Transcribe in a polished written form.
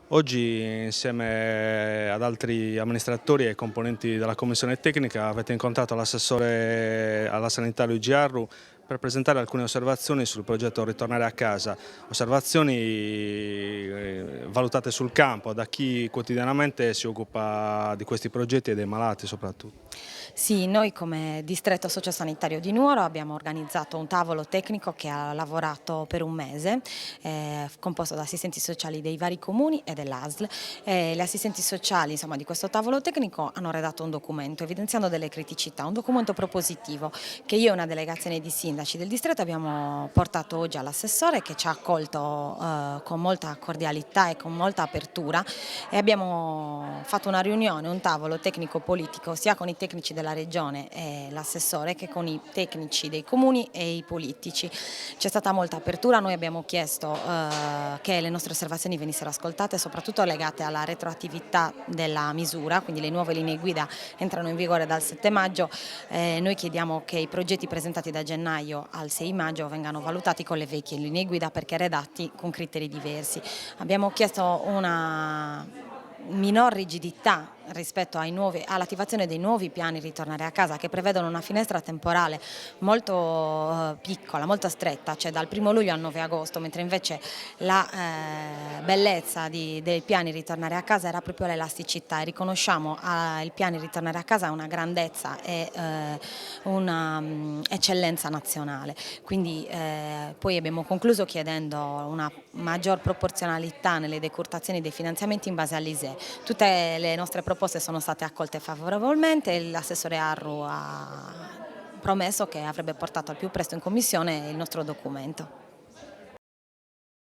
Oggi insieme ad altri amministratori e componenti della commissione tecnica avete incontrato l'assessore alla sanità Luigi Arru per presentare alcune osservazioni sul progetto Ritornare a casa, osservazioni valutate sul campo da chi quotidianamente si occupa di questi progetti e dei malati soprattutto. Sì, noi come distretto sociosanitario di Nuoro abbiamo organizzato un tavolo tecnico che ha lavorato per un mese, composto da assistenti sociali dei vari comuni e dell'ASL. Le assistenti sociali, insomma, di questo tavolo tecnico hanno redatto un documento evidenziando delle criticità, un documento propositivo che io e una delegazione di sindaci del distretto abbiamo portato oggi all'assessore, che ci ha accolto con molta cordialità e con molta apertura, e abbiamo fatto una riunione, un tavolo tecnico politico sia con i tecnici della regione e l'assessore che con i tecnici dei comuni e i politici. C'è stata molta apertura, noi abbiamo chiesto che le nostre osservazioni venissero ascoltate, soprattutto legate alla retroattività della misura, quindi le nuove linee guida entrano in vigore dal 7 maggio, noi chiediamo che i progetti presentati da gennaio al 6 maggio vengano valutati con le vecchie linee guida perché redatti con criteri diversi. Abbiamo chiesto una minor rigidità rispetto all'attivazione dei nuovi piani Ritornare a casa, che prevedono una finestra temporale molto piccola, molto stretta, cioè dal 1° luglio al 9 agosto, mentre invece la bellezza dei piani Ritornare a casa era proprio l'elasticità, e riconosciamo ai piani Ritornare a casa una grandezza e una eccellenza nazionale. Quindi poi abbiamo concluso chiedendo una maggior proporzionalità nelle decurtazioni dei finanziamenti in base all'ISEE. Tutte le nostre proposte sono state accolte favorevolmente e l'assessore Arru ha promesso che avrebbe portato al più presto in commissione il nostro documento.